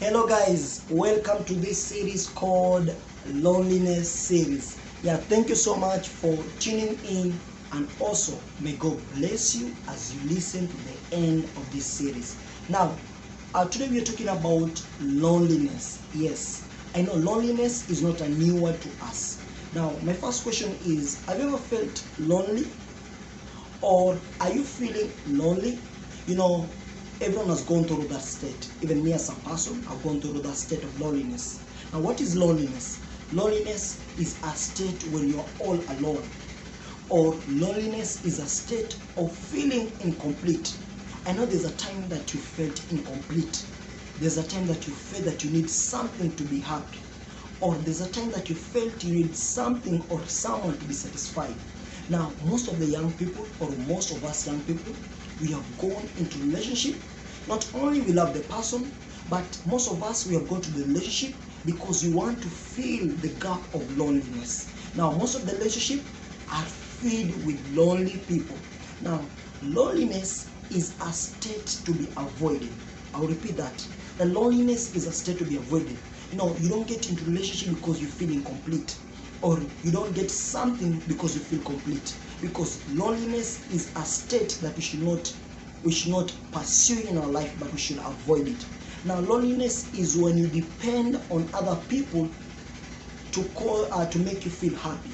Hello guys, welcome to this series called Loneliness Series. Thank you so much for tuning in, and also may God bless you as you listen to the end of this series. Now, today we are talking about loneliness. Yes, I know loneliness is not a new word to us. Now, my first question is, have you ever felt lonely? Or are you feeling lonely? You know, everyone has gone through that state. Even me as a person, I've gone through that state of loneliness. Now, what is loneliness? Loneliness is a state when you're all alone. Or loneliness is a state of feeling incomplete. I know there's a time that you felt incomplete. There's a time that you felt that you need something to be happy. Or there's a time that you felt you need something or someone to be satisfied. Now, most of the young people, or most of us young people, we have gone into relationship. Not only we love the person, but most of us, we have gone to the relationship because we want to fill the gap of loneliness. Now, most of the relationship are filled with lonely people. Now, loneliness is a state to be avoided. I'll repeat that. The loneliness is a state to be avoided. You don't get into relationship because you feel incomplete, or you don't get something because you feel complete. Because loneliness is a state that we should not pursue in our life, but we should avoid it. Now, loneliness is when you depend on other people to make you feel happy.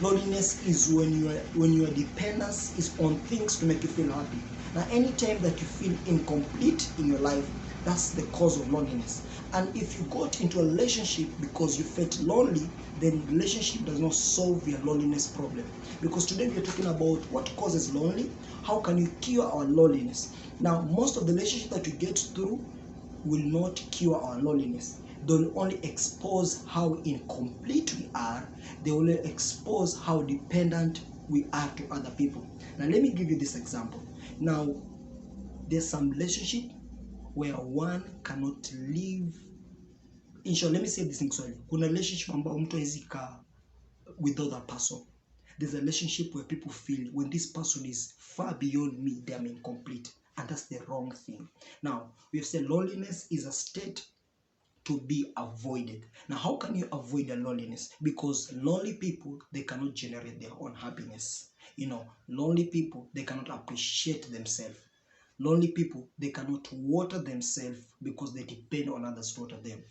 Loneliness is when your dependence is on things to make you feel happy. Now, anytime that you feel incomplete in your life, that's the cause of loneliness. And if you got into a relationship because you felt lonely, then relationship does not solve your loneliness problem. Because today we are talking about what causes lonely, how can you cure our loneliness. Now, most of the relationship that you get through will not cure our loneliness. They'll only expose how incomplete we are. They will expose how dependent we are to other people. Now, let me give you this example. Now, there's some relationship where one cannot live. In short, let me say this in Swahili. Kuna relationship ambao mtu hawezi kaa without a person. There's a relationship where people feel when this person is far beyond me, they are incomplete. And that's the wrong thing. Now, we have said loneliness is a state to be avoided. Now, how can you avoid the loneliness? Because lonely people, they cannot generate their own happiness. Lonely people, they cannot appreciate themselves. Lonely people, they cannot water themselves because they depend on others to water them.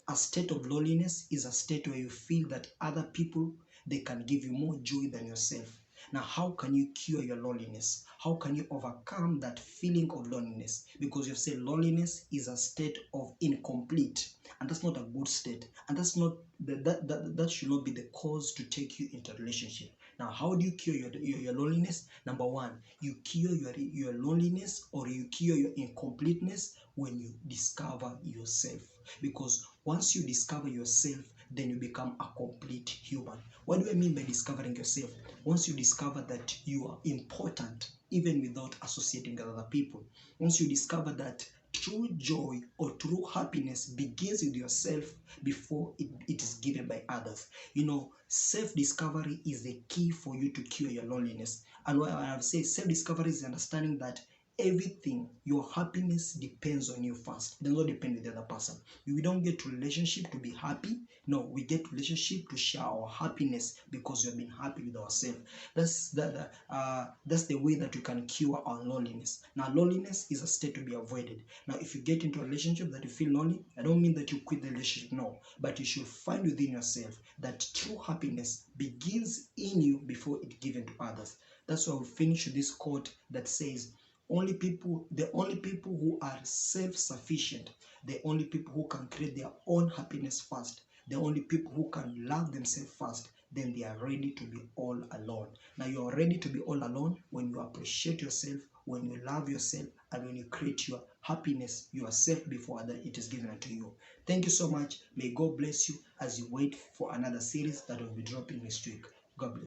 A state of loneliness is a state where you feel that other people, they can give you more joy than yourself. Now, how can you cure your loneliness? How can you overcome that feeling of loneliness? Because you've said loneliness is a state of incomplete, and that's not a good state, and that's not that should not be the cause to take you into a relationship. Now, how do you cure your loneliness? Number one, you cure your loneliness, or you cure your incompleteness when you discover yourself. Because once you discover yourself, then you become a complete human. What do I mean by discovering yourself? Once you discover that you are important, even without associating with other people. Once you discover that true joy or true happiness begins with yourself before it is given by others. Self-discovery is the key for you to cure your loneliness. And what I have said, self-discovery is understanding that everything, your happiness depends on you first. It does not depend on the other person. We don't get to relationship to be happy. No, we get relationship to share our happiness because we have been happy with ourselves. That's the way that you can cure our loneliness. Now, loneliness is a state to be avoided. Now, if you get into a relationship that you feel lonely, I don't mean that you quit the relationship, no. But you should find within yourself that true happiness begins in you before it's given to others. That's why we'll finish with this quote that says, the only people who are self-sufficient, the only people who can create their own happiness first, the only people who can love themselves first, then they are ready to be all alone. Now, you are ready to be all alone when you appreciate yourself, when you love yourself, and when you create your happiness yourself before it is given unto you. Thank you so much. May God bless you as you wait for another series that will be dropping next week. God bless.